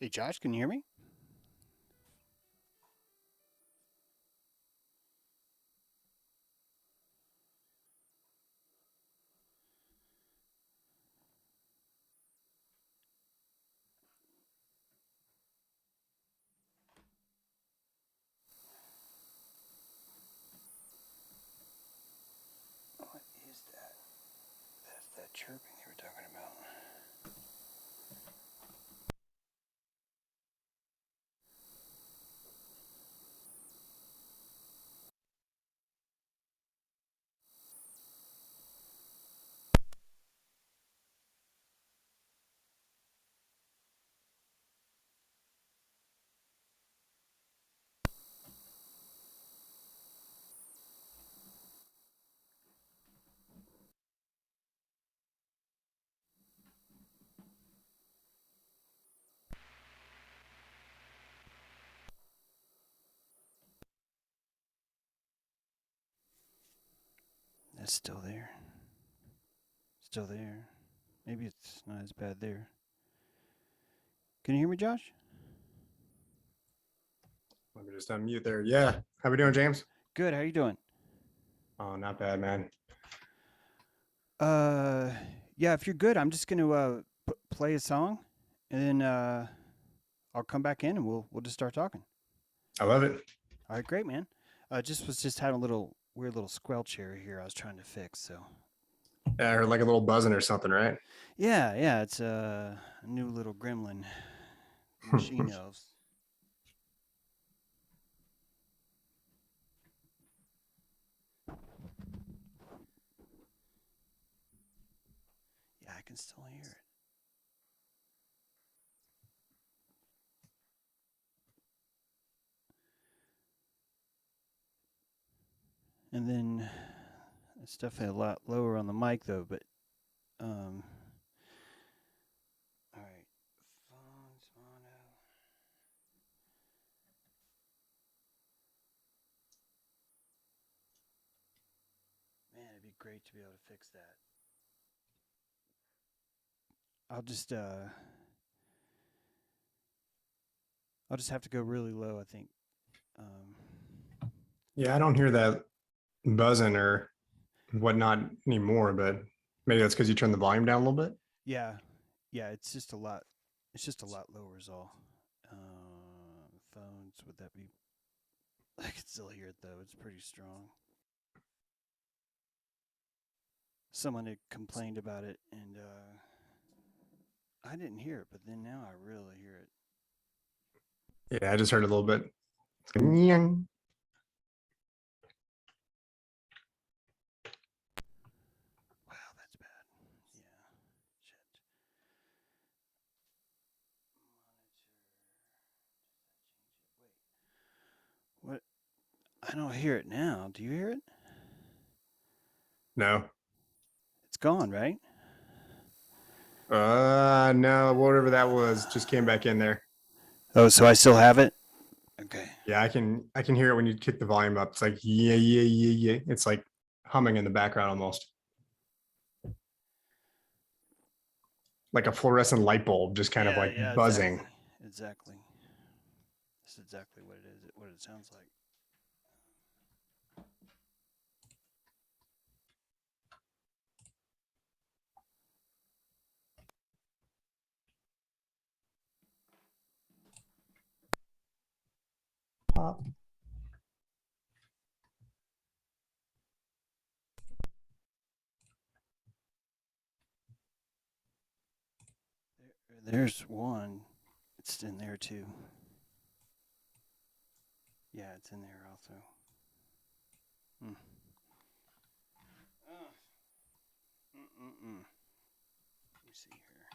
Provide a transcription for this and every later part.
Hey, Josh, can you hear me? What is that? That's that chirping they were talking about. That's still there. Still there. Maybe it's not as bad there. Can you hear me, Josh? Let me just unmute there. Yeah. How we doing, James? Good. How you doing? Oh, not bad, man. Uh, yeah. If you're good, I'm just gonna play a song, and then I'll come back in and we'll just start talking. I love it. All right, great, man. Just having a little weird little squelch here. I was trying to fix. So Yeah, I heard like a little buzzing or something, right? yeah. It's a new little gremlin, machine elves. Yeah, I can still hear it. And then it's definitely a lot lower on the mic though, but all right. Phones mono. Man, it'd be great to be able to fix that. I'll just uh I'll just have to go really low, I think. Um Yeah, I don't hear that buzzing or whatnot anymore, but maybe that's because you turned the volume down a little bit. yeah. Yeah, it's just a lot lower is all. Phones, would that be I can still hear it though. It's pretty strong. Someone had complained about it and I didn't hear it, but then now I really hear it. Yeah, I just heard a little bit. It's like, "Nyang." Wow, that's bad. Yeah. Shit. Monitor. What? I don't hear it now. Do you hear it? No. It's gone, right? No, whatever that was just came back in there. Oh, so I still have it? Okay. Yeah, I can hear it when you kick the volume up. It's like yeah, yeah, yeah, yeah. It's like humming in the background almost. Like a fluorescent light bulb just kind of Yeah, like yeah, buzzing. exactly. Exactly. That's exactly what it is, what it sounds like. Pop. There's one. It's in there too. Yeah, it's in there also. Hmm. Mm-mm-mm. Let me see here.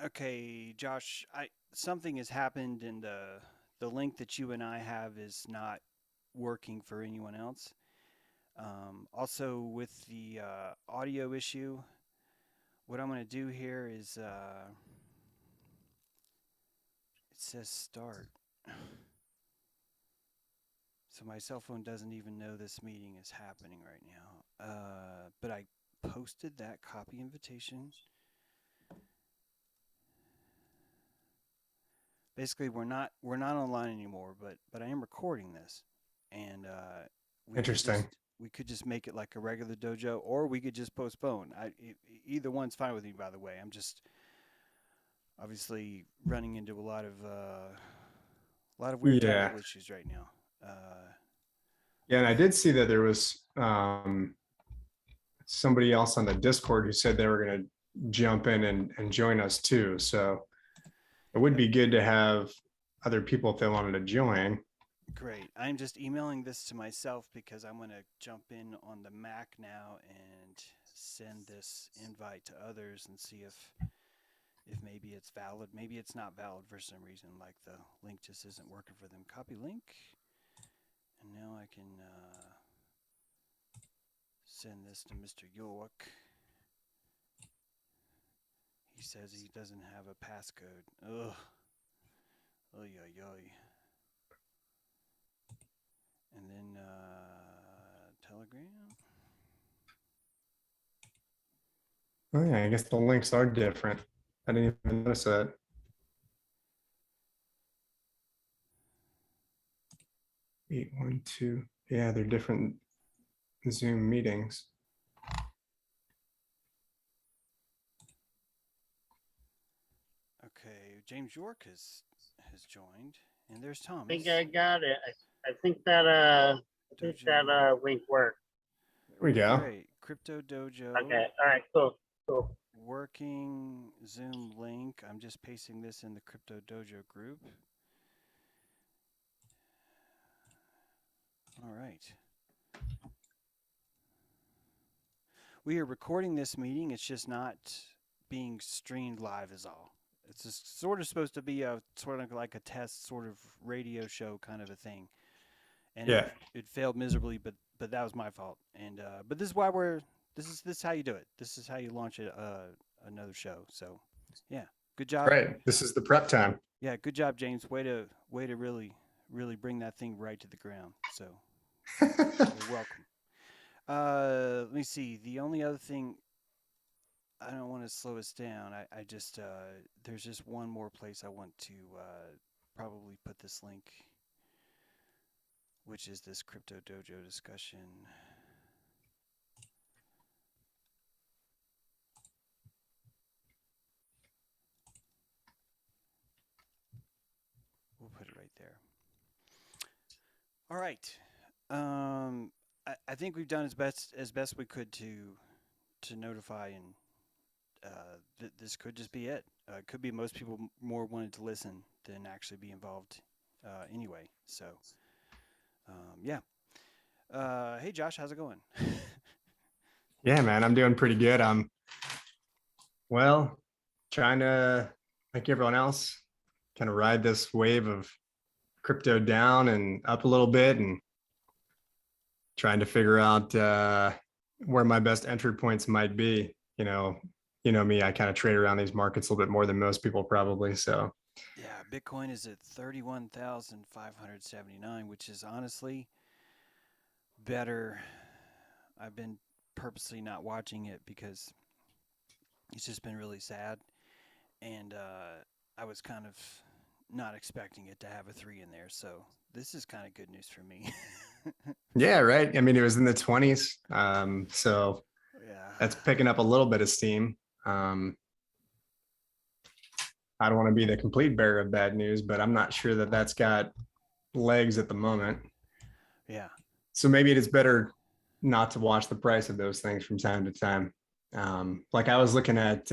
Okay, Josh, I something has happened and the link that you and I have is not working for anyone else. Also, with the audio issue, what I'm going to do here is it says start. So my cell phone doesn't even know this meeting is happening right now. But I posted that copy invitation. Basically, we're not online anymore, but I am recording this, and we could just Interesting. we could just make it like a regular dojo, or we could just postpone. Either one's fine with me, by the way. I'm just obviously running into a lot of weird Yeah. technical issues right now. Yeah. Let And me I did see that there was somebody else on the Discord who said they were going to jump in and join us too. So it would Yep, be good to have other people if they wanted to join. great. I'm just emailing this to myself because I'm going to jump in on the Mac now and send this invite to others and see if maybe it's valid. Maybe it's not valid for some reason, like the link just isn't working for them. Copy link, and now I can send this to Mr. York. He says he doesn't have a passcode. Ugh. Oy, oy, oy. And then Telegram. Oh, yeah. I guess the links are different. I didn't even notice that. 812. Yeah, they're different Zoom meetings. Okay, James York has joined, and there's I think Thomas. I got it. I think that Dojo. link worked. There we go. Great. Crypto Dojo. Okay. All right. Cool. Cool. Working Zoom link. I'm just pasting this in the Crypto Dojo group. All right. We are recording this meeting. It's just not being streamed live, is all. It's just sort of supposed to be a sort of like a test, sort of radio show kind of a thing, and it Yeah. it failed miserably. But that was my fault. And but this is why we're this is how you do it. This is how you launch another show. So yeah, good job. Right. This is the prep time. Yeah, good job, James. Way to really bring that thing right to the ground. So you're welcome. Let me see. The only other thing, I don't want to slow us down. I just there's just one more place I want to probably put this link, which is this Crypto Dojo discussion. We'll put it right there. All right. I think we've done as best we could to notify and this could just be it. It could be most people more wanted to listen than actually be involved anyway. So, yeah. Hey, Josh, how's it going? Yeah, man, I'm doing pretty good. I'm well trying to, like everyone else, kind of ride this wave of crypto down and up a little bit and trying to figure out where my best entry points might be. You know me, I kind of trade around these markets a little bit more than most people probably. So Yeah, Bitcoin is at 31,579, which is honestly better. I've been purposely not watching it because it's just been really sad, and I was kind of not expecting it to have a 3 in there. So this is kind of good news for me. yeah, right. I mean, it was in the 20s. So Yeah. that's picking up a little bit of steam. Um, I don't want to be the complete bearer of bad news, but I'm not sure that that's got legs at the moment. Yeah. So maybe it is better not to watch the price of those things from time to time. Like I was looking at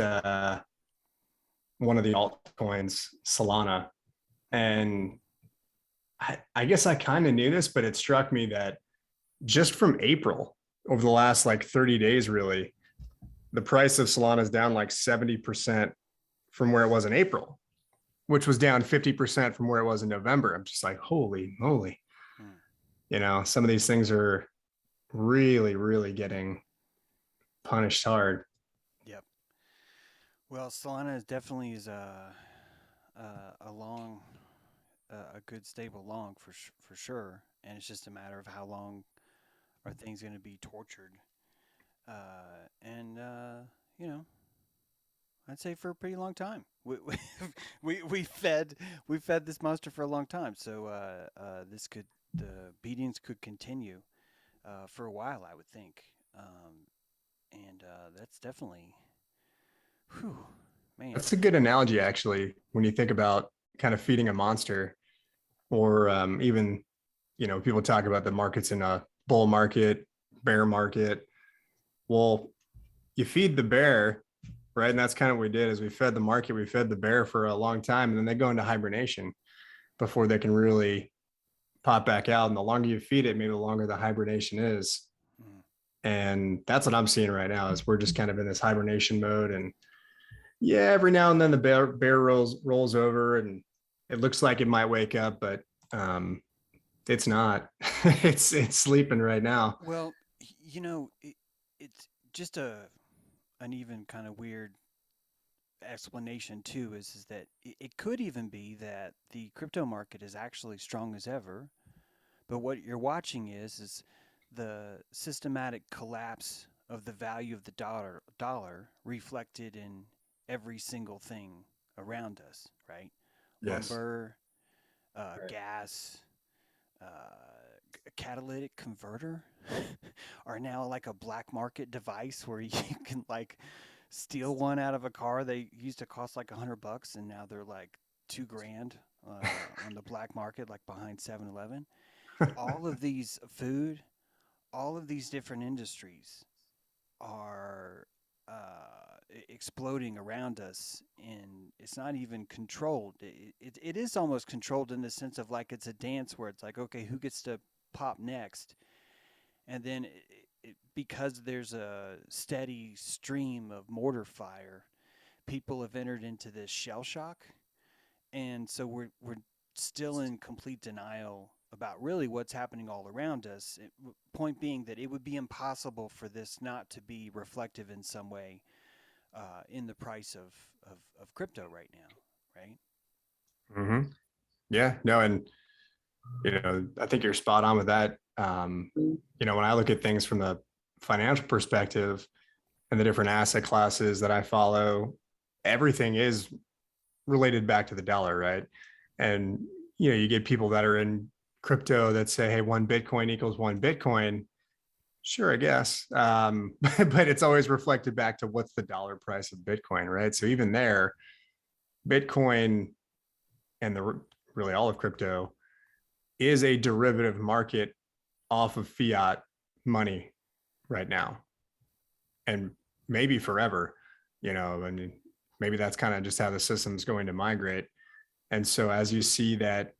one of the altcoins, Solana, and I guess I kind of knew this, but it struck me that just from April over the last like 30 days, really, the price of Solana is down like 70% from where it was in April, which was down 50% from where it was in November. I'm just like, holy moly. Some of these things are really, really getting punished hard. Yep. Well, Solana is definitely is a long, a good stable long for sure, and it's just a matter of how long are things going to be tortured, and you know, I'd say for a pretty long time. We fed this monster for a long time, so the beatings could continue for a while, I would think, and that's definitely, whew, man. That's a good analogy, actually, when you think about kind of feeding a monster, or even, people talk about the markets in a bull market, bear market. Well, you feed the bear, right? And that's kind of what we did is we fed the market, we fed the bear for a long time, and then they go into hibernation before they can really pop back out. And the longer you feed it, maybe the longer the hibernation is. Mm. And that's what I'm seeing right now is we're just kind of in this hibernation mode. And yeah, every now and then the bear rolls over and it looks like it might wake up, but it's not. it's sleeping right now. Well, it's just an even kind of weird explanation too is that it could even be that the crypto market is actually strong as ever, but what you're watching is the systematic collapse of the value of the dollar reflected in every single thing around us, right? Yes. Lumber, Right. gas, uh, a catalytic converter are now like a black market device where you can like steal one out of a car. They used to cost like $100 and now they're like $2,000 on the black market, like behind 7-Eleven. All of these food, all of these different industries are exploding around us, and it's not even controlled. It is almost controlled in the sense of like it's a dance where it's like, okay, who gets to pop next? And then because there's a steady stream of mortar fire, people have entered into this shell shock, and so we're still in complete denial about really what's happening all around us. Point being that it would be impossible for this not to be reflective in some way in the price of crypto right now, right? Mm-hmm. Yeah, no, and I think you're spot on with that. When I look at things from the financial perspective and the different asset classes that I follow, everything is related back to the dollar, right? And you get people that are in crypto that say, hey, 1 Bitcoin equals 1 Bitcoin. Sure, I guess. But it's always reflected back to what's the dollar price of Bitcoin, right? So even there, Bitcoin and really all of crypto is a derivative market off of fiat money right now, and maybe forever. And maybe that's kind of just how the system's going to migrate. And so as you see that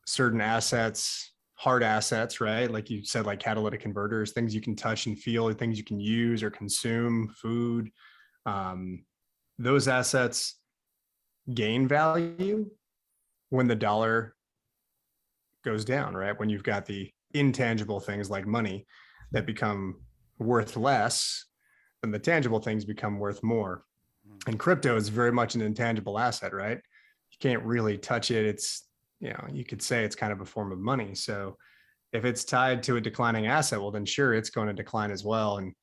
certain assets, hard assets, right, like you said, like catalytic converters, things you can touch and feel, or things you can use or consume, food, those assets gain value when the dollar goes down, right? When you've got the intangible things like money that become worth less, then the tangible things become worth more. And crypto is very much an intangible asset, right? You can't really touch it. It's, you could say it's kind of a form of money. So if it's tied to a declining asset, well, then sure, it's going to decline as well. And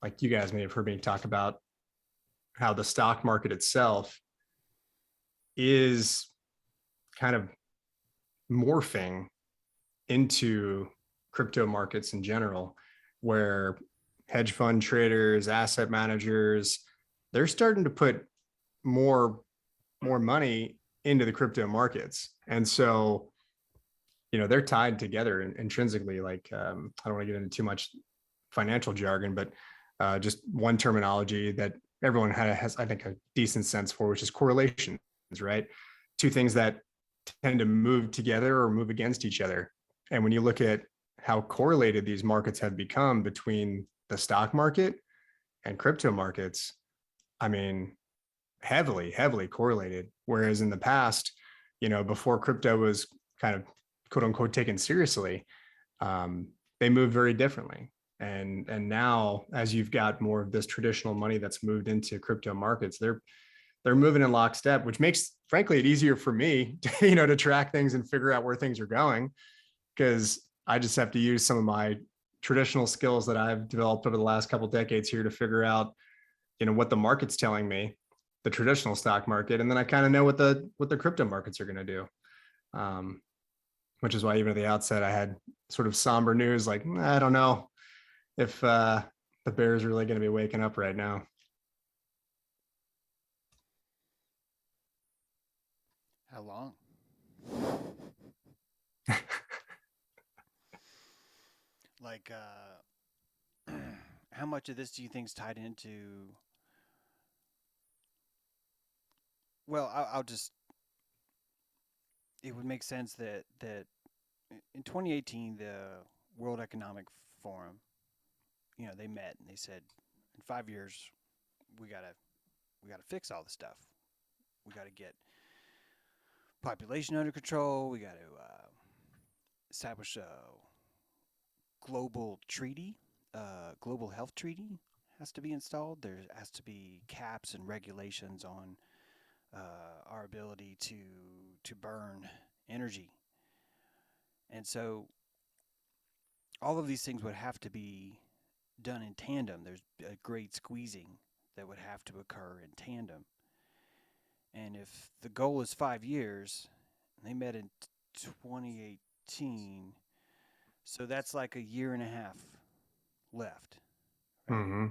like you guys may have heard me talk about how the stock market itself is kind of morphing into crypto markets in general, where hedge fund traders, asset managers, they're starting to put more money into the crypto markets. And so, they're tied together intrinsically. Like, I don't want to get into too much financial jargon, but just one terminology that everyone has, I think, a decent sense for, which is correlations, right? Two things that tend to move together or move against each other. And when you look at how correlated these markets have become between the stock market and crypto markets, I mean, heavily correlated. Whereas in the past, before crypto was kind of quote unquote taken seriously, they moved very differently. And now, as you've got more of this traditional money that's moved into crypto markets, they're moving in lockstep, which makes, frankly, it easier for me to, to track things and figure out where things are going, because I just have to use some of my traditional skills that I've developed over the last couple of decades here to figure out, what the market's telling me, the traditional stock market, and then I kind of know what the crypto markets are going to do. Which is why even at the outset I had sort of somber news, like, I don't know if the bear's really going to be waking up right now. How long? Like, how much of this do you think is tied into? Well, I'll just. It would make sense that in 2018 the World Economic Forum, they met and they said, in 5 years we gotta fix all this stuff. We gotta get population under control. We gotta establish a global treaty, global health treaty has to be installed. There has to be caps and regulations on our ability to burn energy, and so all of these things would have to be done in tandem. There's a great squeezing that would have to occur in tandem, and if the goal is 5 years, they met in 2018, so that's like a year and a half left, right? Mm-hmm.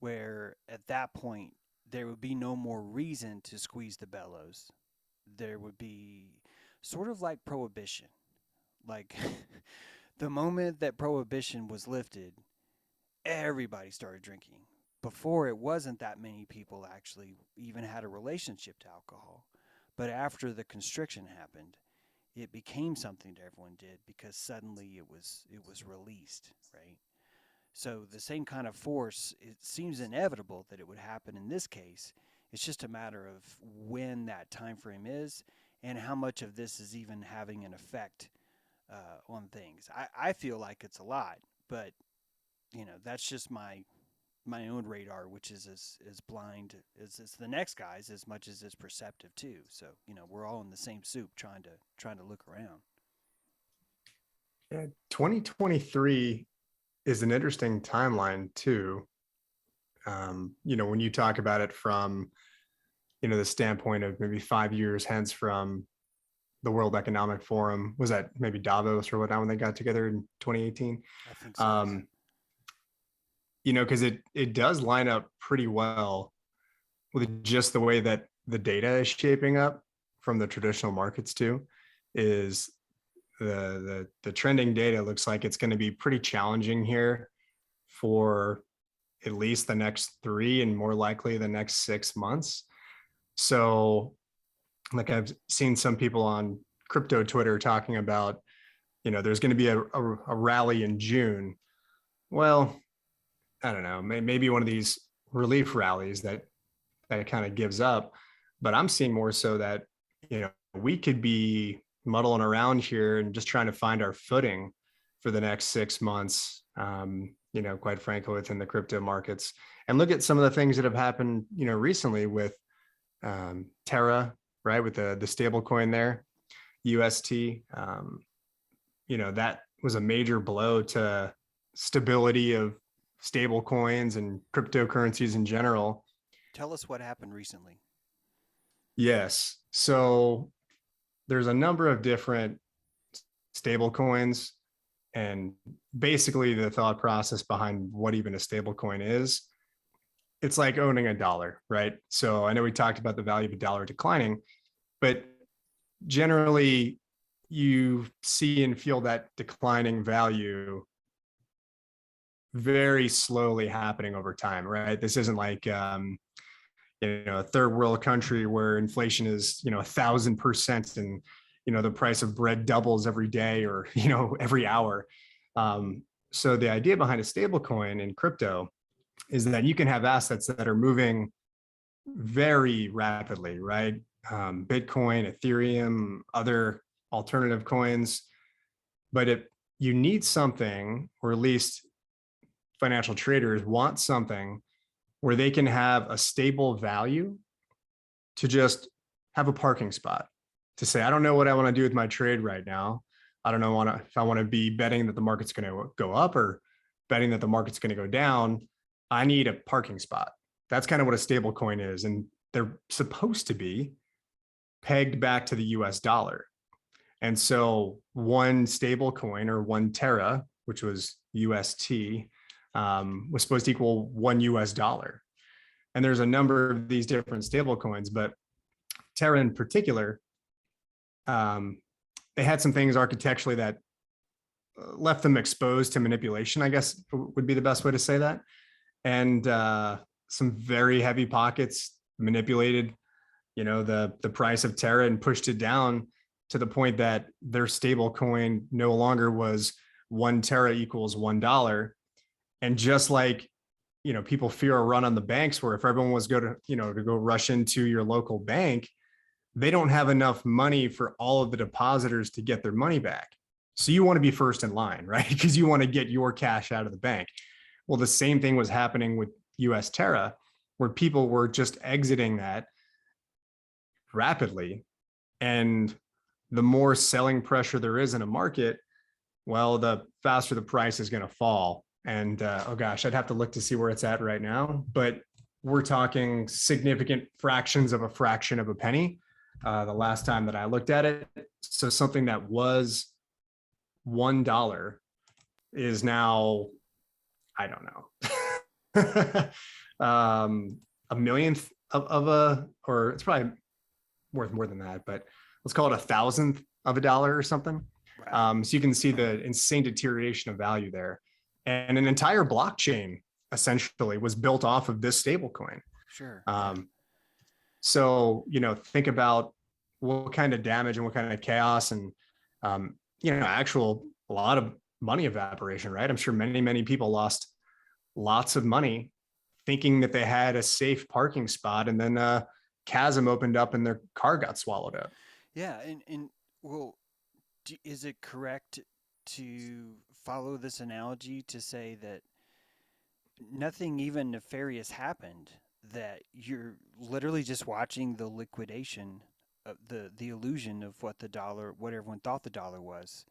Where at that point there would be no more reason to squeeze the bellows. There would be sort of like prohibition. Like the moment that prohibition was lifted, everybody started drinking. Before, it wasn't that many people actually even had a relationship to alcohol. But after the constriction happened, it became something that everyone did because suddenly it was released, right? So the same kind of force, it seems inevitable that it would happen in this case. It's just a matter of when that time frame is and how much of this is even having an effect on things. I feel like it's a lot, but that's just my own radar, which is as blind as the next guy's, as much as it's perceptive too. So we're all in the same soup trying to look around. Yeah, 2023 is an interesting timeline too. When you talk about it from, the standpoint of maybe 5 years hence from the World Economic Forum, was that maybe Davos or whatnot when they got together in 2018? I think so. Because it does line up pretty well with just the way that the data is shaping up from the traditional markets too. Is the trending data looks like it's going to be pretty challenging here for at least the next 3 and more likely the next 6 months. So like I've seen some people on crypto Twitter talking about, there's going to be a rally in June. Well, I don't know, maybe one of these relief rallies that kind of gives up, but I'm seeing more so that, we could be muddling around here and just trying to find our footing for the next 6 months, quite frankly, within the crypto markets. And look at some of the things that have happened, recently with Terra, right? With the stable coin there, UST, that was a major blow to stability of stable coins and cryptocurrencies in general. Tell us what happened recently. Yes. So there's a number of different stable coins, and basically the thought process behind what even a stable coin is, it's like owning a dollar, right? So I know we talked about the value of a dollar declining, but generally you see and feel that declining value very slowly happening over time, right? This isn't like a third world country where inflation is 1,000% and the price of bread doubles every day or every hour. So the idea behind a stable coin in crypto is that you can have assets that are moving very rapidly, right? Bitcoin, Ethereum, other alternative coins. But if you need something, or at least financial traders want something where they can have a stable value to just have a parking spot to say, I don't know what I want to do with my trade right now. I don't know if I want to be betting that the market's going to go up or betting that the market's going to go down. I need a parking spot. That's kind of what a stable coin is. And they're supposed to be pegged back to the US dollar. And so one stable coin, or one Terra, which was UST, was supposed to equal one US dollar. And there's a number of these different stable coins, but Terra in particular, they had some things architecturally that left them exposed to manipulation, I guess would be the best way to say that. And some very heavy pockets manipulated, the price of Terra and pushed it down to the point that their stable coin no longer was one Terra equals $1. And just like, people fear a run on the banks, where if everyone was going to go rush into your local bank, they don't have enough money for all of the depositors to get their money back. So you want to be first in line, right? Because you want to get your cash out of the bank. Well, the same thing was happening with US Terra, where people were just exiting that rapidly. And the more selling pressure there is in a market, well, the faster the price is going to fall. And oh gosh, I'd have to look to see where it's at right now, but we're talking significant fractions of a fraction of a penny the last time that I looked at it. So something that was $1 is now, I don't know, a millionth or it's probably worth more than that, but let's call it 1,000th of a dollar or something. Right. So you can see the insane deterioration of value there. And an entire blockchain essentially was built off of this stablecoin. Sure. So, think about what kind of damage and what kind of chaos and, a lot of money evaporation, right? I'm sure many, many people lost lots of money thinking that they had a safe parking spot, and then a chasm opened up and their car got swallowed up. Yeah. And well, is it correct to follow this analogy to say that nothing even nefarious happened, that you're literally just watching the liquidation of the illusion of what everyone thought the dollar was,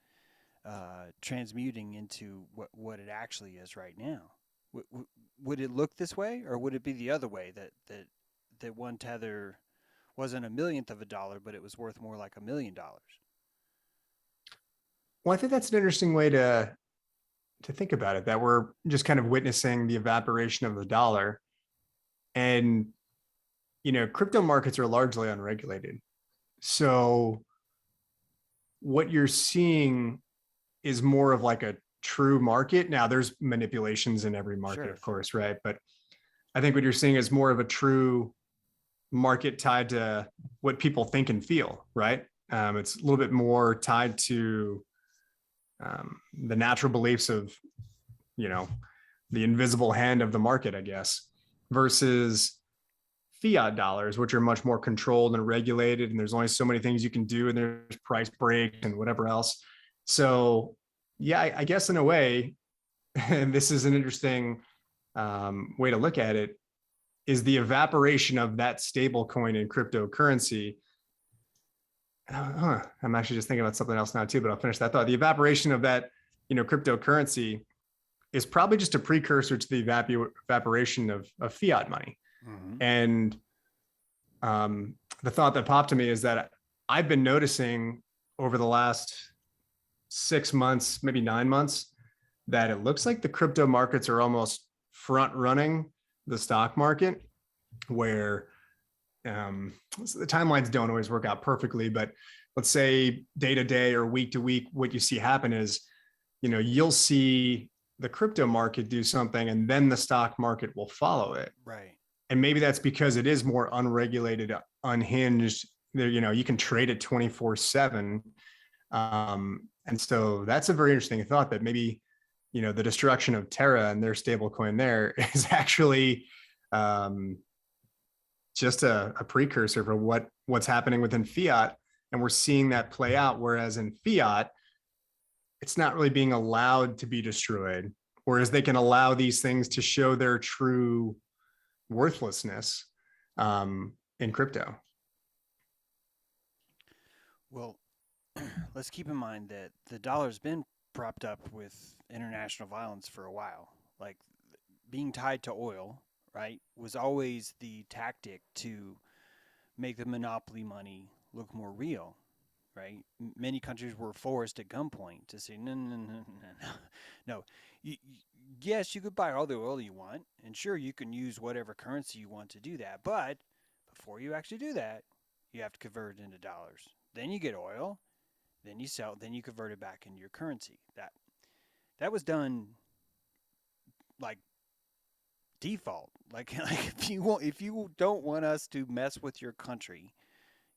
transmuting into what it actually is right now? Would it look this way, or would it be the other way, that one tether wasn't a millionth of a dollar, but it was worth more like $1 million? Well, I think that's an interesting way to think about it, that we're just kind of witnessing the evaporation of the dollar. And, crypto markets are largely unregulated. So what you're seeing is more of like a true market. Now, there's manipulations in every market, sure, of course, right? But I think what you're seeing is more of a true market tied to what people think and feel, right? It's a little bit more tied to the natural beliefs of, the invisible hand of the market, I guess, versus fiat dollars, which are much more controlled and regulated. And there's only so many things you can do, and there's price breaks and whatever else. So yeah, I guess in a way, and this is an interesting way to look at it, is the evaporation of that stable coin in cryptocurrency. I'm actually just thinking about something else now too, but I'll finish that thought. The evaporation of that, cryptocurrency is probably just a precursor to the evaporation of fiat money. Mm-hmm. And the thought that popped to me is that I've been noticing over the last 6 months, maybe 9 months, that it looks like the crypto markets are almost front running the stock market, where so the timelines don't always work out perfectly, but let's say day to day or week to week, what you see happen is, you'll see the crypto market do something and then the stock market will follow it. Right. And maybe that's because it is more unregulated, unhinged. There, you can trade it 24/7. And so that's a very interesting thought, that maybe, the destruction of Terra and their stable coin there is actually just a precursor for what's happening within fiat. And we're seeing that play out. Whereas in fiat, it's not really being allowed to be destroyed. Whereas they can allow these things to show their true worthlessness in crypto. Well, let's keep in mind that the dollar's been propped up with international violence for a while. Like being tied to oil, right, was always the tactic to make the monopoly money look more real, right? Many countries were forced at gunpoint to say, no, no, no, no, no. No. Yes, you could buy all the oil you want, and sure, you can use whatever currency you want to do that. But before you actually do that, you have to convert it into dollars. Then you get oil, then you sell, then you convert it back into your currency. That was done like default. Like if you don't want us to mess with your country,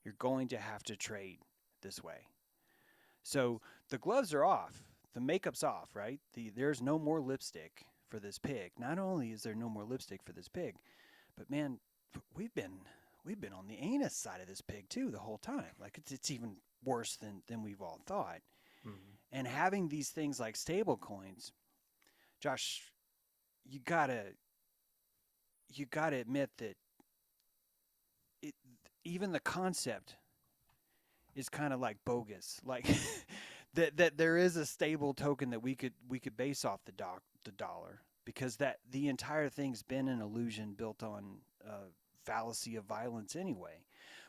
you're going to have to trade this way. So the gloves are off, the makeup's off, right? There's no more lipstick for this pig. Not only is there no more lipstick for this pig, but man, we've been we've been on the anus side of this pig too the whole time. Like it's even worse than we've all thought. Mm-hmm. And having these things like stable coins, Josh, you gotta you gotta admit that it, even the concept is kind of like bogus. Like that there is a stable token that we could base off the dollar, because that the entire thing's been an illusion built on fallacy of violence anyway.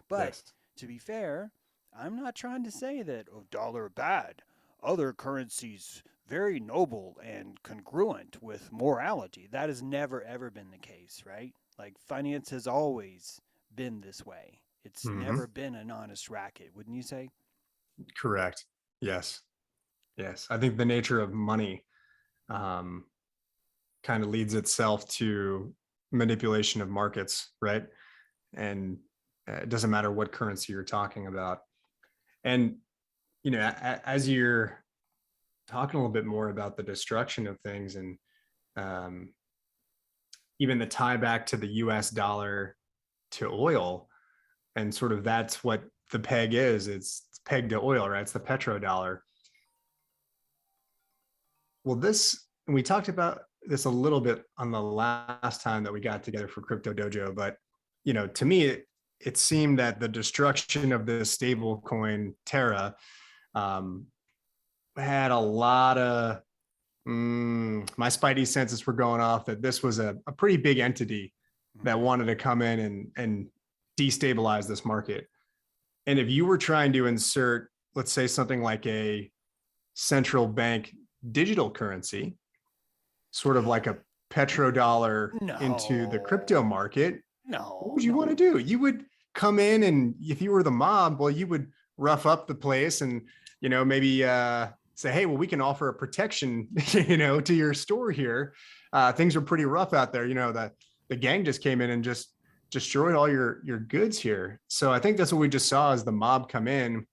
But Yes. to be fair, I'm not trying to say that dollar bad. Other currencies very noble and congruent with morality. That has never ever been the case, right? Like finance has always been this way. It's Mm-hmm. never been an honest racket, wouldn't you say? Correct. Yes. Yes. I think the nature of money um, kind of leads itself to manipulation of markets, right? And it doesn't matter what currency you're talking about. And, as you're talking a little bit more about the destruction of things and um, even the tie back to the US dollar to oil, and sort of that's what the peg is. It's pegged to oil, right? It's the petrodollar. Well, and we talked about this a little bit on the last time that we got together for Crypto Dojo, but to me, it seemed that the destruction of this stable coin Terra um, had a lot of my spidey senses were going off that this was a pretty big entity that wanted to come in and destabilize this market. And if you were trying to insert, let's say, something like a central bank digital currency, sort of like a petrodollar into the crypto No, market, what no, would you want to no. do? You would come in, and if you were the mob, well, you would rough up the place and, maybe say, hey, well, we can offer a protection, to your store here. Things are pretty rough out there. The gang just came in and just destroyed all your goods here. So I think that's what we just saw as the mob come in,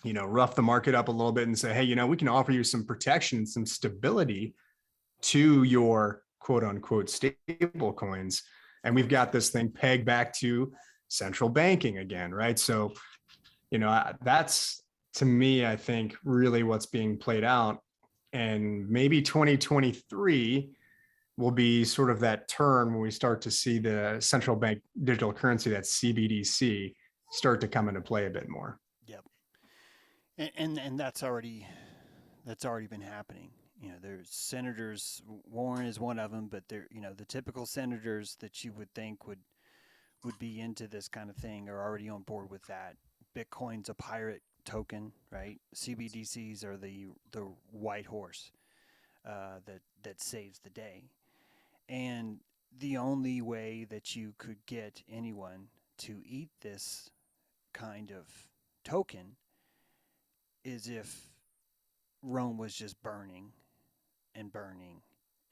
rough the market up a little bit and say, hey, we can offer you some protection, some stability to your quote unquote stable coins. And we've got this thing pegged back to central banking again, right? So, that's, to me, I think really what's being played out. And maybe 2023 will be sort of that turn when we start to see the central bank digital currency, that CBDC, start to come into play a bit more. Yep. And that's already been happening. There's senators. Warren is one of them, but they're the typical senators that you would think would be into this kind of thing are already on board with that. Bitcoin's a pirate token, right? CBDCs are the white horse that saves the day. And the only way that you could get anyone to eat this kind of token is if Rome was just burning and burning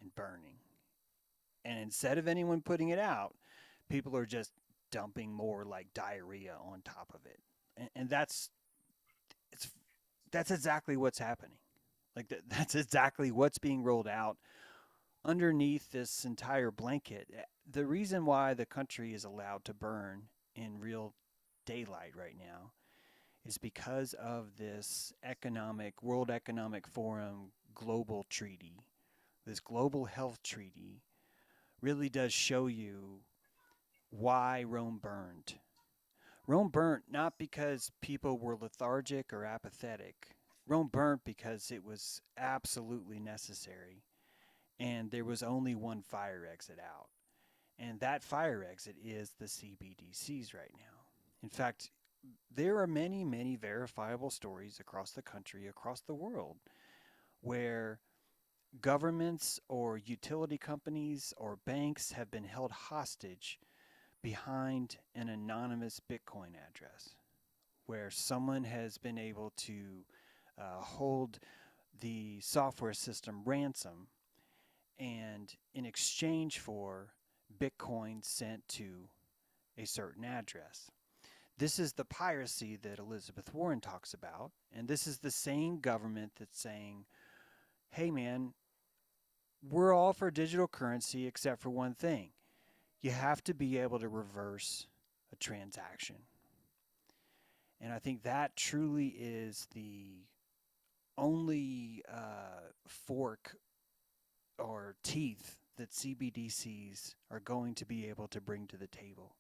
and burning. And instead of anyone putting it out, people are just dumping more like diarrhea on top of it. And it's that's exactly what's happening. Like that's exactly what's being rolled out underneath this entire blanket. the reason why the country is allowed to burn in real daylight right now is because of this World Economic Forum global treaty. This global health treaty really does show you why Rome burned. Rome burnt not because people were lethargic or apathetic. Rome burnt because it was absolutely necessary, and there was only one fire exit out. And that fire exit is the CBDCs right now. In fact, there are many, many verifiable stories across the country, across the world, where governments or utility companies or banks have been held hostage behind an anonymous Bitcoin address, where someone has been able to hold the software system ransom, and in exchange for Bitcoin sent to a certain address. This is the piracy that Elizabeth Warren talks about, and this is the same government that's saying, hey man, we're all for digital currency except for one thing. You have to be able to reverse a transaction. And I think that truly is the only fork or teeth that CBDCs are going to be able to bring to the table.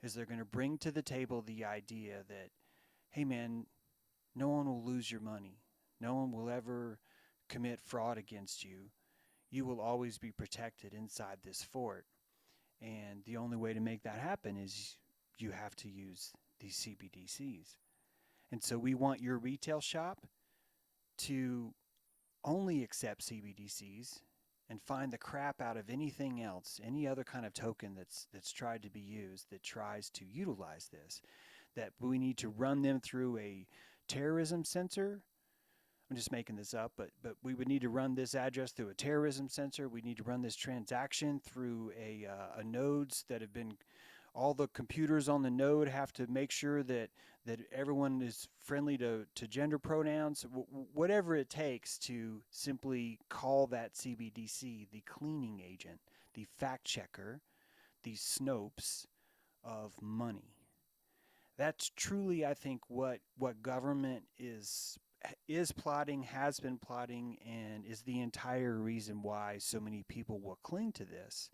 Is they're going to bring to the table the idea that, hey man, no one will lose your money. No one will ever commit fraud against you. You will always be protected inside this fort. And the only way to make that happen is you have to use these CBDCs. And so we want your retail shop to only accept CBDCs and find the crap out of anything else, any other kind of token that's tried to be used that tries to utilize this. That we need to run them through a terrorism sensor. I'm just making this up, but we would need to run this address through a terrorism sensor. We need to run this transaction through a nodes that have been. All the computers on the node have to make sure that everyone is friendly to gender pronouns, whatever it takes to simply call that CBDC the cleaning agent, the fact checker, the Snopes of money. That's truly, I think, what government is plotting, has been plotting, and is the entire reason why so many people will cling to this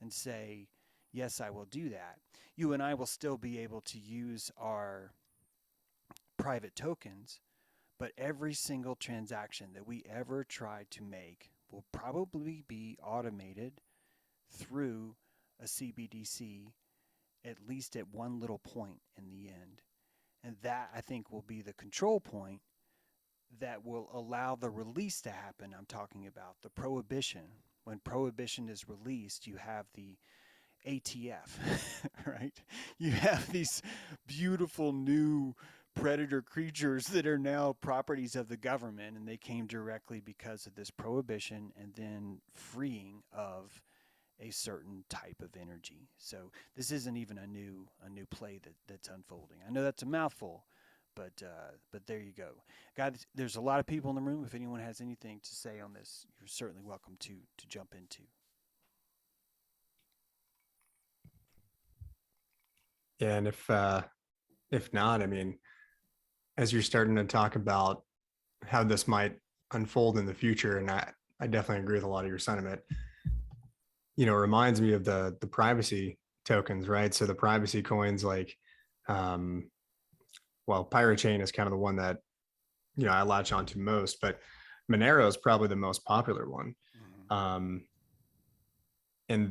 and say, yes, I will do that. You and I will still be able to use our private tokens, but every single transaction that we ever try to make will probably be automated through a CBDC, at least at one little point in the end. And that, I think, will be the control point that will allow the release to happen. I'm talking about the prohibition. When prohibition is released, you have the ATF, right? You have these beautiful new predator creatures that are now properties of the government, and they came directly because of this prohibition and then freeing of a certain type of energy. So this isn't even a new play that's unfolding. I know that's a mouthful, but there you go. Guys, there's a lot of people in the room. If anyone has anything to say on this, you're certainly welcome to jump into. Yeah, and if not, I mean, as you're starting to talk about how this might unfold in the future, and I definitely agree with a lot of your sentiment. You know, it reminds me of the privacy tokens, right? So the privacy coins, like, well, Pirate Chain is kind of the one that, you know, I latch onto most, but Monero is probably the most popular one. Mm-hmm. And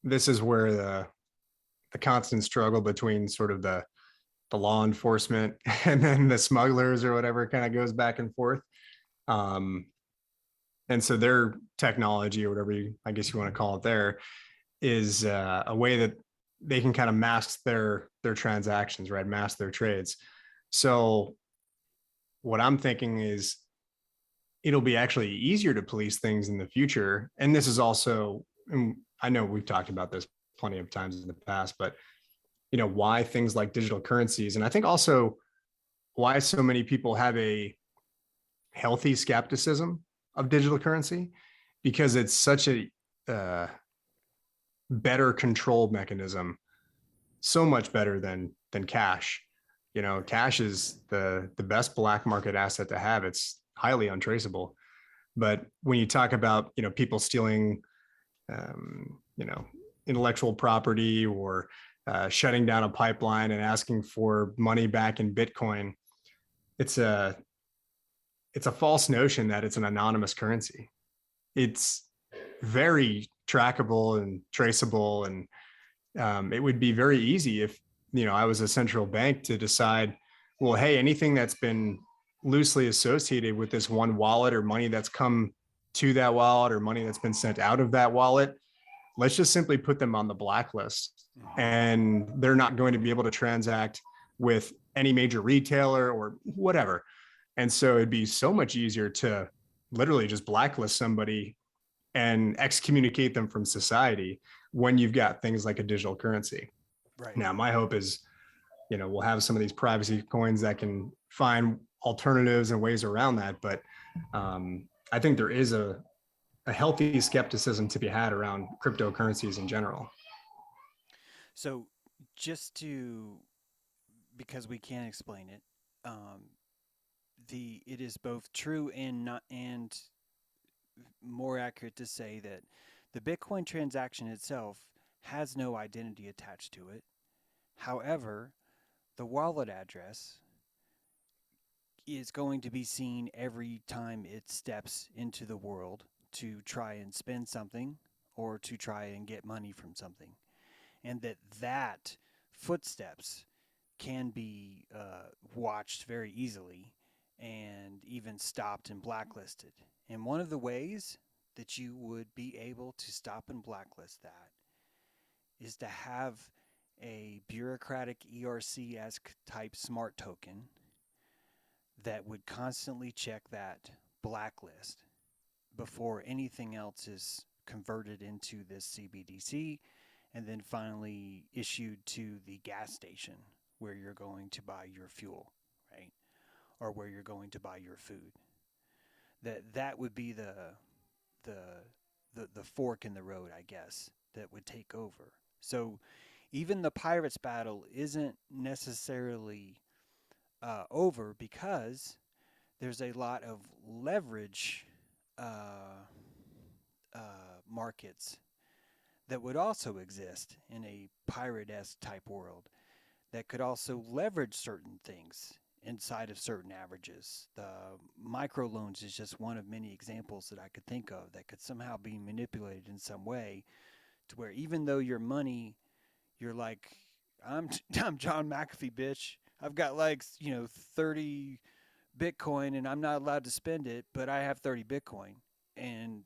this is where the constant struggle between sort of the law enforcement and then the smugglers or whatever kind of goes back and forth. And so their technology, or whatever I guess you want to call it, there is a way that they can kind of mask their transactions, right? Mask their trades. So what I'm thinking is it'll be actually easier to police things in the future. And this is also, and I know we've talked about this plenty of times in the past, but you know, why things like digital currencies, and I think also why so many people have a healthy skepticism of digital currency, because it's such a better control mechanism, so much better than cash. You know, cash is the best black market asset to have. It's highly untraceable. But when you talk about, you know, people stealing, you know, intellectual property, or shutting down a pipeline and asking for money back in Bitcoin, it's a false notion that it's an anonymous currency. It's very trackable and traceable, and it would be very easy if, you know, I was a central bank to decide, well, hey, anything that's been loosely associated with this one wallet, or money that's come to that wallet, or money that's been sent out of that wallet, let's just simply put them on the blacklist, and they're not going to be able to transact with any major retailer or whatever. And so it'd be so much easier to literally just blacklist somebody and excommunicate them from society when you've got things like a digital currency. Right. Now, my hope is, you know, we'll have some of these privacy coins that can find alternatives and ways around that. But I think there is a healthy skepticism to be had around cryptocurrencies in general. So just to, because we can't explain it, it is both true and not, and more accurate to say that the Bitcoin transaction itself has no identity attached to it. However, the wallet address is going to be seen every time it steps into the world to try and spend something or to try and get money from something. And that footsteps can be watched very easily and even stopped and blacklisted. And one of the ways that you would be able to stop and blacklist that is to have a bureaucratic ERC-esque type smart token that would constantly check that blacklist before anything else is converted into this CBDC and then finally issued to the gas station where you're going to buy your fuel, right? Or where you're going to buy your food. That would be the fork in the road, I guess, that would take over. So even the pirates battle isn't necessarily over because there's a lot of leverage markets that would also exist in a pirate-esque type world that could also leverage certain things inside of certain averages. The microloans is just one of many examples that I could think of that could somehow be manipulated in some way to where even though your money, you're like, I'm John McAfee, bitch. I've got like, 30 Bitcoin and I'm not allowed to spend it, but I have 30 Bitcoin. And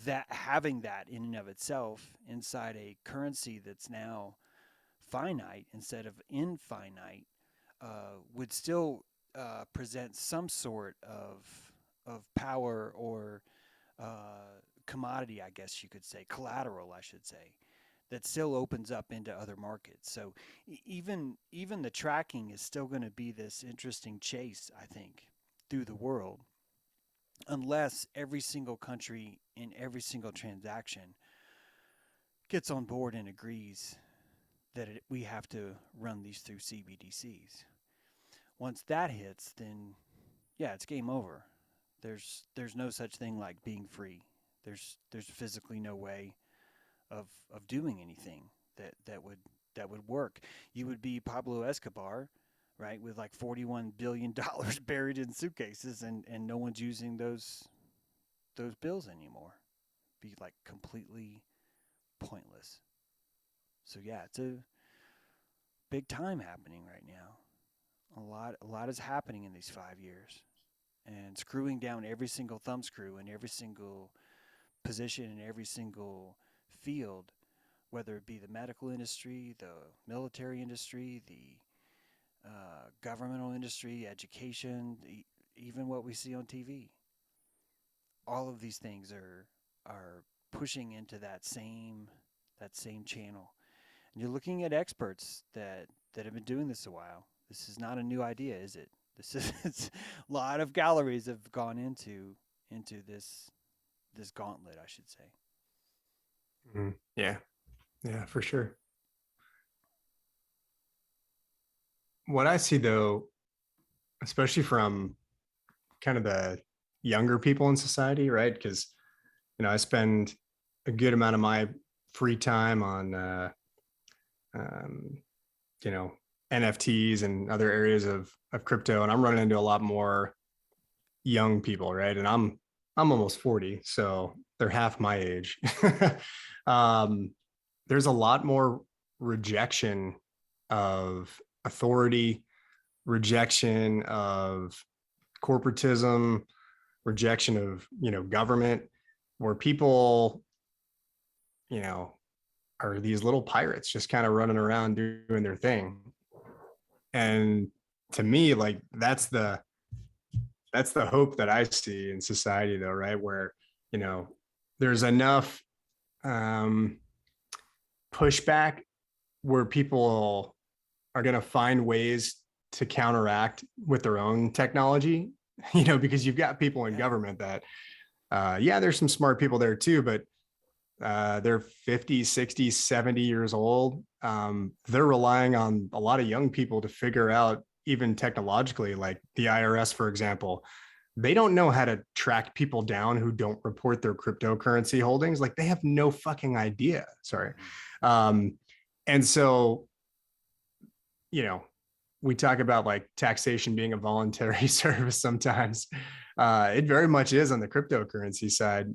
that having that in and of itself inside a currency that's now finite instead of infinite would still present some sort of power or commodity, I guess you could say, collateral, I should say, that still opens up into other markets. So even the tracking is still going to be this interesting chase, I think, through the world, unless every single country in every single transaction gets on board and agrees that we have to run these through CBDCs. Once that hits, then yeah, it's game over. There's no such thing like being free. There's physically no way of doing anything that would work. You would be Pablo Escobar, right, with like $41 billion buried in suitcases, and no one's using those bills anymore. Be like completely pointless. So yeah, it's a big time happening right now. A lot is happening in these 5 years, and screwing down every single thumb screw in every single position in every single field, whether it be the medical industry, the military industry, the governmental industry, education, even what we see on TV. All of these things are pushing into that same channel. And you're looking at experts that have been doing this a while. This is not a new idea, is it? This is a lot of galleries have gone into this gauntlet, I should say. Yeah. Yeah, for sure. What I see though, especially from kind of the younger people in society, right? Because I spend a good amount of my free time on um, you know NFTs and other areas of crypto, and I'm running into a lot more young people, right? And I'm almost 40, so they're half my age. um, there's a lot more rejection of authority, rejection of corporatism, rejection of government, where people you know are these little pirates just kind of running around doing their thing. And to me, like that's the hope that I see in society, though, right? Where you know there's enough um, pushback where people are going to find ways to counteract with their own technology. Because you've got people in Yeah. government that yeah, there's some smart people there too, but they're 50, 60, 70 years old. They're relying on a lot of young people to figure out, even technologically, like the IRS, for example. They don't know how to track people down who don't report their cryptocurrency holdings. Like they have no fucking idea. Sorry. Um, and so, you know, we talk about like taxation being a voluntary service sometimes. It very much is on the cryptocurrency side.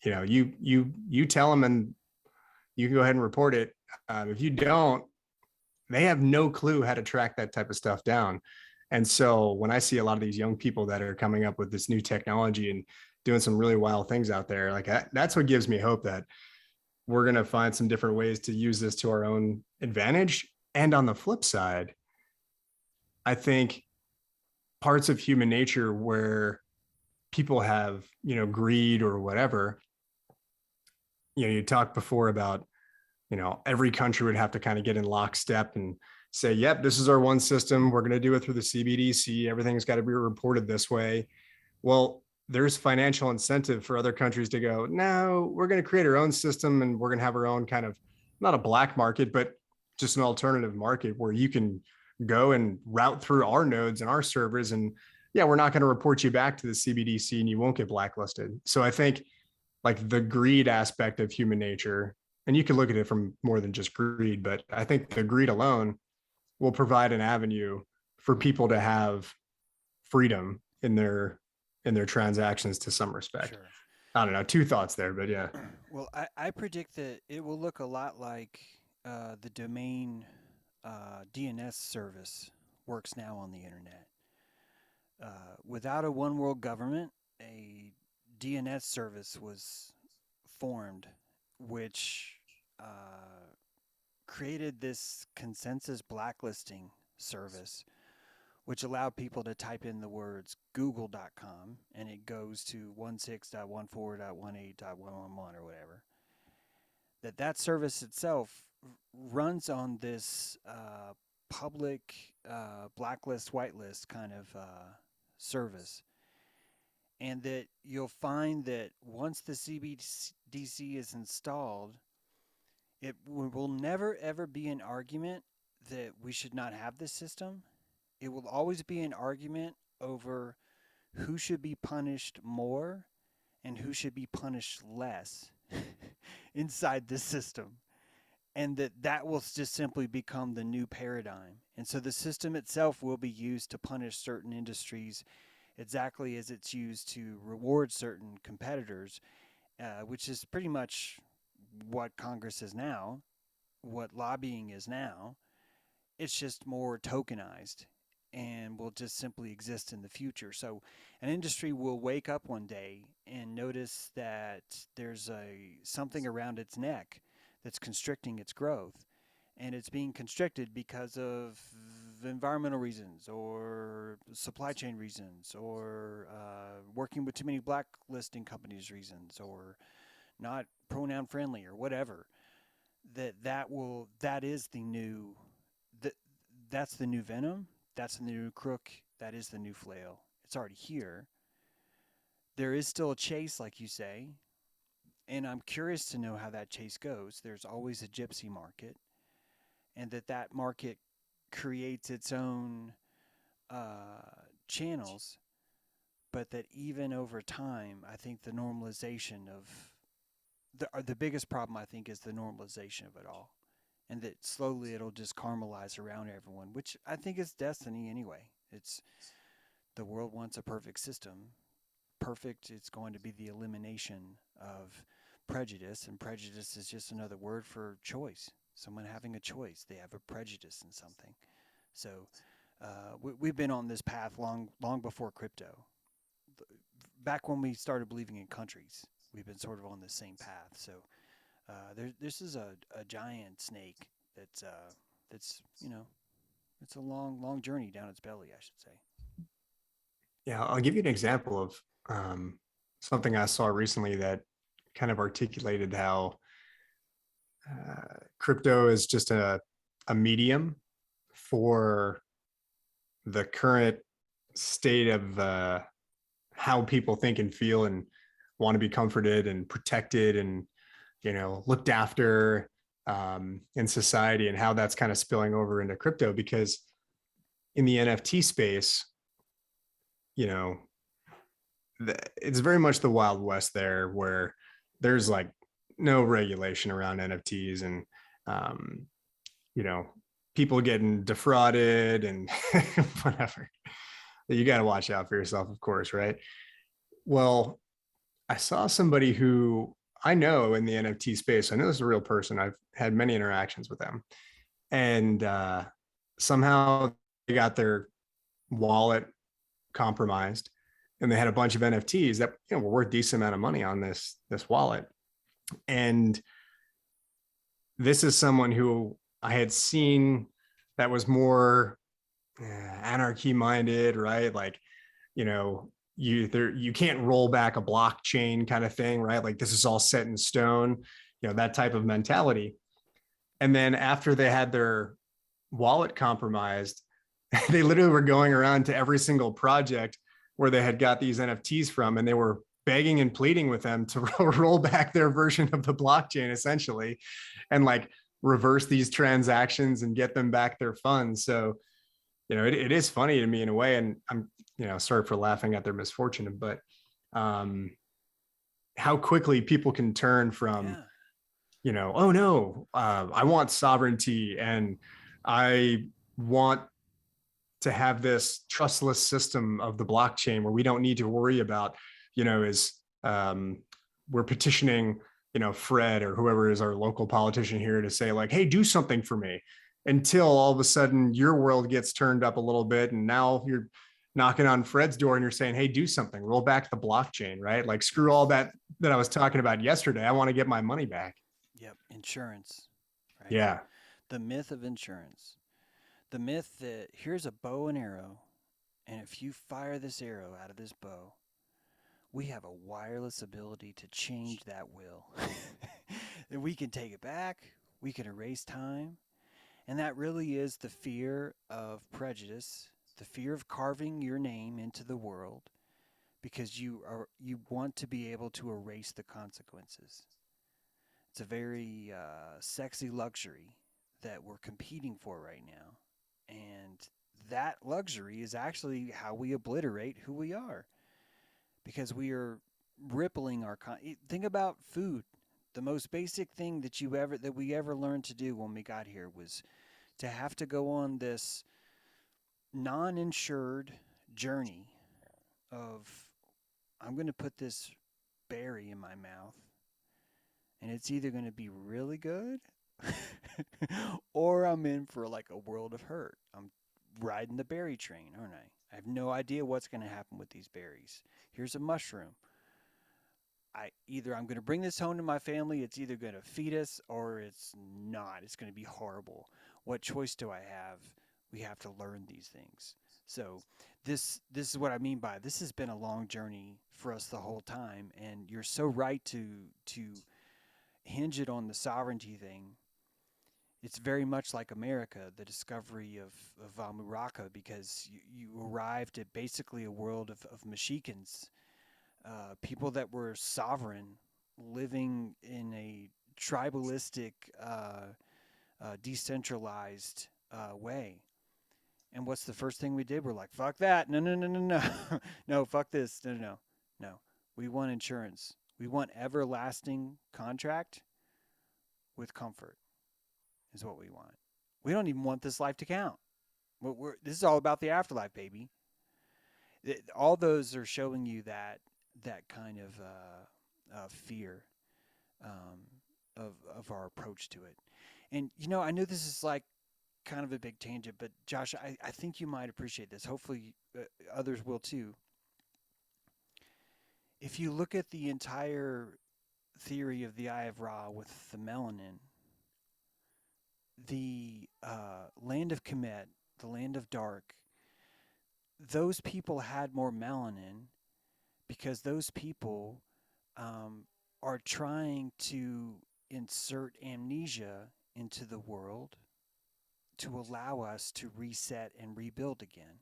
You tell them and you can go ahead and report it. If you don't, they have no clue how to track that type of stuff down. And so when I see a lot of these young people that are coming up with this new technology and doing some really wild things out there, like that's what gives me hope that we're going to find some different ways to use this to our own advantage. And on the flip side, I think parts of human nature where people have, greed or whatever, you talked before about, every country would have to kind of get in lockstep and say, yep, this is our one system. We're going to do it through the CBDC. Everything's got to be reported this way. Well, there's financial incentive for other countries to go, no, we're going to create our own system and we're going to have our own kind of, not a black market, but just an alternative market where you can go and route through our nodes and our servers. And yeah, we're not going to report you back to the CBDC and you won't get blacklisted. So I think like the greed aspect of human nature, and you can look at it from more than just greed, but I think the greed alone will provide an avenue for people to have freedom in their transactions to some respect. Sure. I don't know, two thoughts there, but yeah. Well, I predict that it will look a lot like the domain DNS service works now on the internet. Without a one world government, a DNS service was formed, which created this consensus blacklisting service, which allowed people to type in the words google.com and it goes to 16.14.18.111 or whatever. That service itself runs on this public blacklist, whitelist kind of service. And that you'll find that once the CBDC is installed, it will never ever be an argument that we should not have this system. It will always be an argument over who should be punished more and who should be punished less inside this system. And that will just simply become the new paradigm. And so the system itself will be used to punish certain industries exactly as it's used to reward certain competitors, which is pretty much what Congress is now, what lobbying is now. It's just more tokenized and will just simply exist in the future. So an industry will wake up one day and notice that there's something around its neck that's constricting its growth. And it's being constricted because of environmental reasons or supply chain reasons or working with too many blacklisting companies reasons or not pronoun friendly or whatever. That is the new that that's the new venom. That's the new crook. That is the new flail. It's already here. There is still a chase, like you say, And I'm curious to know how that chase goes. There's always a gypsy market, and that market creates its own channels, but that even over time, I think the normalization of the biggest problem I think is the normalization of it all, and that slowly it'll just caramelize around everyone, which I think is destiny anyway. It's the world wants a perfect system. Perfect, it's going to be the elimination of prejudice, and prejudice is just another word for choice. Someone having a choice, they have a prejudice in something. So we've been on this path long before crypto. Back when we started believing in countries, we've been sort of on the same path. So this is a giant snake that's it's a long journey down its belly, I should say. Yeah, I'll give you an example of something I saw recently that kind of articulated how crypto is just a medium for the current state of how people think and feel and want to be comforted and protected and looked after in society, and how that's kind of spilling over into crypto. Because in the NFT space, you know, it's very much the Wild West there, where there's like no regulation around NFTs, and um, you know, people getting defrauded and whatever. You got to watch out for yourself, of course, right? Well, I saw somebody who I know in the NFT space. I know this is a real person. I've had many interactions with them, and somehow they got their wallet compromised, and they had a bunch of NFTs that were worth a decent amount of money on this wallet. And this is someone who I had seen that was more anarchy minded, right? Like, you can't roll back a blockchain kind of thing, right? Like, this is all set in stone, that type of mentality. And then after they had their wallet compromised, they literally were going around to every single project where they had got these NFTs from, and they were begging and pleading with them to roll back their version of the blockchain, essentially, and like reverse these transactions and get them back their funds. So, it is funny to me in a way, and I'm, sorry for laughing at their misfortune, but how quickly people can turn from, oh no, I want sovereignty, and I want to have this trustless system of the blockchain where we don't need to worry about, is we're petitioning, Fred or whoever is our local politician here to say like, hey, do something for me, until all of a sudden your world gets turned up a little bit. And now you're knocking on Fred's door and you're saying, hey, do something, roll back the blockchain, right? Like, screw all that I was talking about yesterday. I want to get my money back. Yep, insurance, right? Yeah. The myth of insurance. The myth that here's a bow and arrow, and if you fire this arrow out of this bow, we have a wireless ability to change that will. And we can take it back, we can erase time. And that really is the fear of prejudice, the fear of carving your name into the world, because you want to be able to erase the consequences. It's a very sexy luxury that we're competing for right now. And that luxury is actually how we obliterate who we are, because we are rippling our think about food. The most basic thing that we ever learned to do when we got here was to have to go on this non-insured journey of, I'm going to put this berry in my mouth, and it's either going to be really good or I'm in for like a world of hurt. I'm riding the berry train, aren't I? I have no idea what's going to happen with these berries. Here's a mushroom. I'm going to bring this home to my family. It's either going to feed us or it's not. It's going to be horrible. What choice do I have? We have to learn these things. So this is what I mean by this has been a long journey for us the whole time. And you're so right to hinge it on the sovereignty thing. It's very much like America, the discovery of Amuraka, because you arrived at basically a world of Mexicans, people that were sovereign living in a tribalistic, decentralized way. And what's the first thing we did? We're like, fuck that. No, no, no, no, no. No, fuck this. No, no, no. No. We want insurance. We want everlasting contract with comfort, is what we want. We don't even want this life to count. This is all about the afterlife, baby. All those are showing you that kind of fear um, of our approach to it. And I know this is like kind of a big tangent, but Josh, I think you might appreciate this. Hopefully, others will too. If you look at the entire theory of the Eye of Ra with the melanin, the land of Kemet, the land of dark, those people had more melanin because those people are trying to insert amnesia into the world to allow us to reset and rebuild again.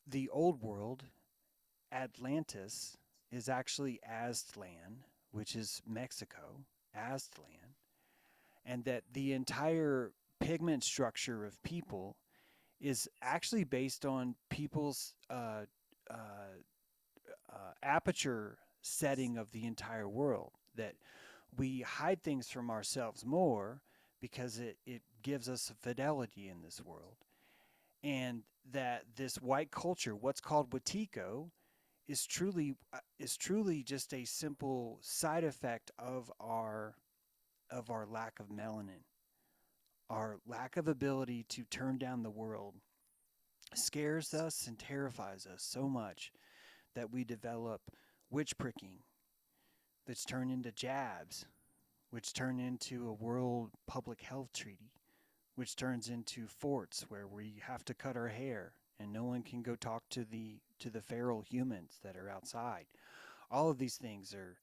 The old world, Atlantis, is actually Aztlan, which is Mexico, Aztlan, and that the entire pigment structure of people is actually based on people's aperture setting of the entire world. That we hide things from ourselves more because it gives us fidelity in this world. And that this white culture, what's called Wetiko, is truly just a simple side effect of our lack of melanin. Our lack of ability to turn down the world scares us and terrifies us so much that we develop witch pricking that's turned into jabs, which turn into a world public health treaty, which turns into forts where we have to cut our hair and no one can go talk to the feral humans that are outside. All of these things are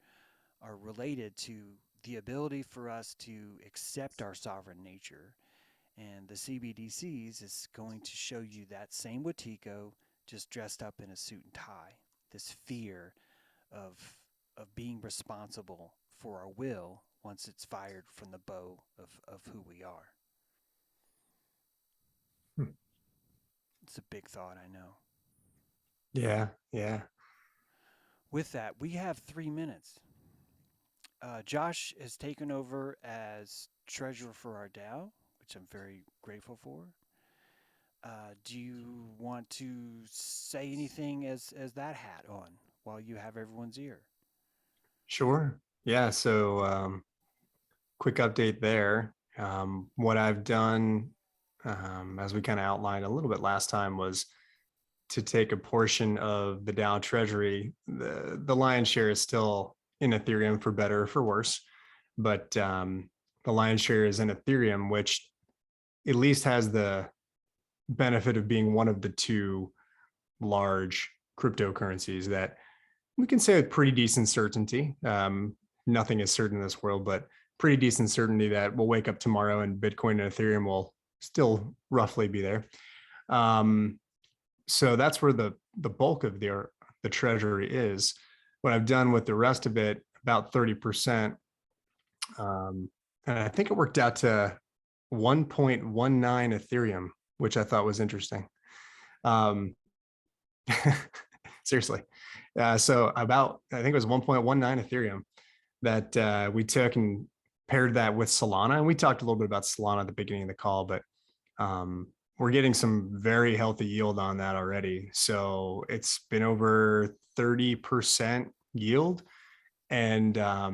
related to the ability for us to accept our sovereign nature. And the CBDCs is going to show you that same Wetiko, just dressed up in a suit and tie. This fear of being responsible for our will once it's fired from the bow of who we are. It's a big thought, I know. Yeah, yeah. With that, we have 3 minutes. Josh has taken over as treasurer for our DAO, which I'm very grateful for. Do you want to say anything as that hat on while you have everyone's ear? Sure. Yeah. So quick update there. What I've done, as we kind of outlined a little bit last time, was to take a portion of the DAO treasury. The lion's share is still in Ethereum, for better or for worse, but the lion's share is in Ethereum, which at least has the benefit of being one of the two large cryptocurrencies that we can say with pretty decent certainty. Nothing is certain in this world, but pretty decent certainty that we'll wake up tomorrow and Bitcoin and Ethereum will still roughly be there. So that's where the bulk of the treasury is. What I've done with the rest of it, about 30%, and I think it worked out to 1.19 Ethereum, which I thought was interesting. Seriously. So about, I think it was 1.19 Ethereum that we took and paired that with Solana. And we talked a little bit about Solana at the beginning of the call, but we're getting some very healthy yield on that already. So it's been over 30% yield. And I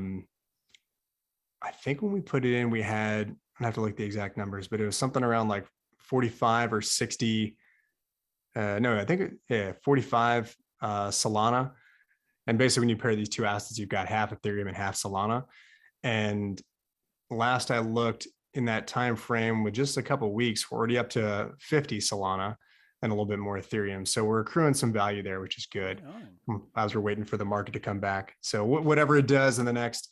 think when we put it in, we had, I have to look at the exact numbers, but it was something around like 45 or 60. No, I think, yeah, 45 Solana. And basically when you pair these two assets, you've got half Ethereum and half Solana. And last I looked in that time frame, with just a couple of weeks, we're already up to 50 Solana and a little bit more Ethereum. So we're accruing some value there, which is good as we're waiting for the market to come back. So whatever it does in the next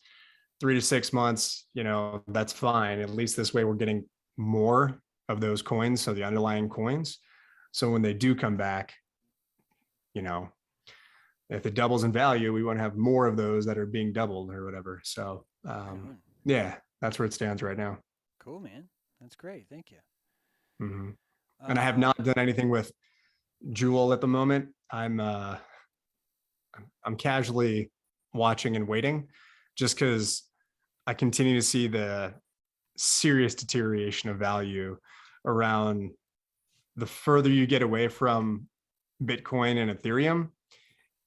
3 to 6 months, that's fine. At least this way we're getting more of those coins. So the underlying coins. So when they do come back, if it doubles in value, we want to have more of those that are being doubled or whatever. So on. yeah, that's where it stands right now. Cool, man. That's great. Thank you. Hmm. And I have not done anything with Jewel at the moment. I'm casually watching and waiting, just because I continue to see the serious deterioration of value around the further you get away from Bitcoin and Ethereum.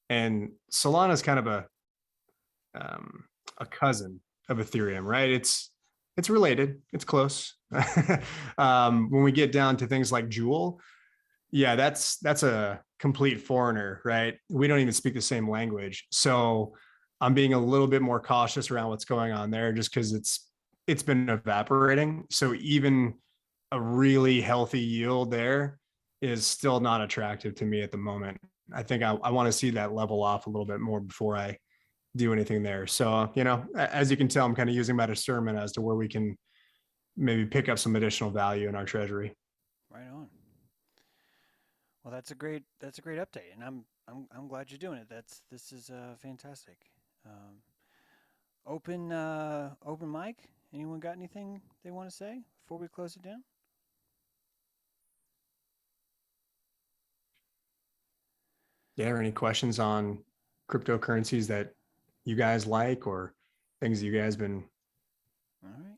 And Solana is kind of a cousin of Ethereum, right? It's related, it's close. When we get down to things like Jewel, yeah, that's a complete foreigner, right? We don't even speak the same language. So I'm being a little bit more cautious around what's going on there, just because it's been evaporating. So even a really healthy yield there is still not attractive to me at the moment. I think I want to see that level off a little bit more before I do anything there. So, as you can tell, I'm kind of using my discernment as to where we can maybe pick up some additional value in our treasury. Right on. Well, that's a great update, and I'm glad you're doing it. This is fantastic. Um, open mic. Anyone got anything they want to say before we close it down? Yeah, or any questions on cryptocurrencies that you guys like, or things you guys been All right.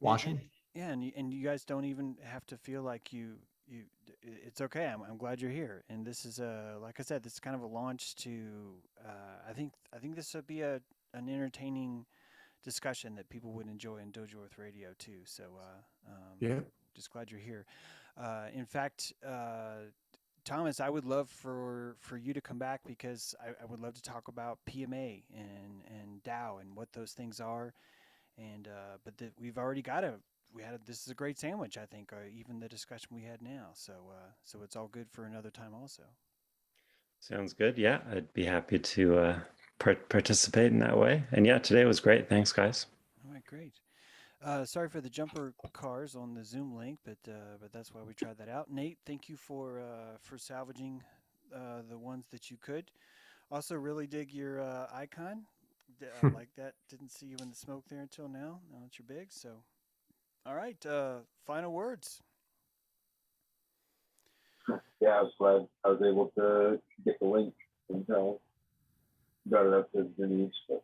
watching? Yeah, and you guys don't even have to feel like it's okay. I'm glad you're here. And this is like I said, this is kind of a launch to I think this would be an entertaining discussion that people would enjoy in DojoEarth Radio too. So Yeah. just glad you're here. In fact, Thomas, I would love for you to come back, because I would love to talk about PMA and DAO and what those things are. And but we've already got this is a great sandwich, I think, even the discussion we had now. So so it's all good for another time also. Sounds good. Yeah, I'd be happy to participate in that way. And yeah, today was great. Thanks, guys. All right, great. Sorry for the jumper cars on the Zoom link, but that's why we tried that out. Nate, thank you for salvaging the ones that you could. Also, really dig your icon. Like that. Didn't see you in the smoke there until now. Now that you're big. So, all right. Final words. Yeah, I was glad I was able to get the link and got it up to Denise. But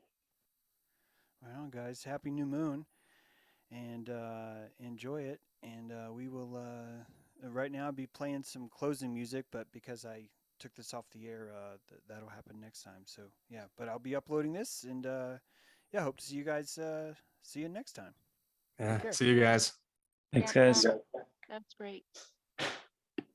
Right on, guys. Happy new moon, and enjoy it. And we will right now be playing some closing music, but because I took this off the air, that'll happen next time. So yeah, but I'll be uploading this, and yeah, hope to see you guys. See you next time. Yeah. See you guys. Thanks, Yeah, guys. that's great.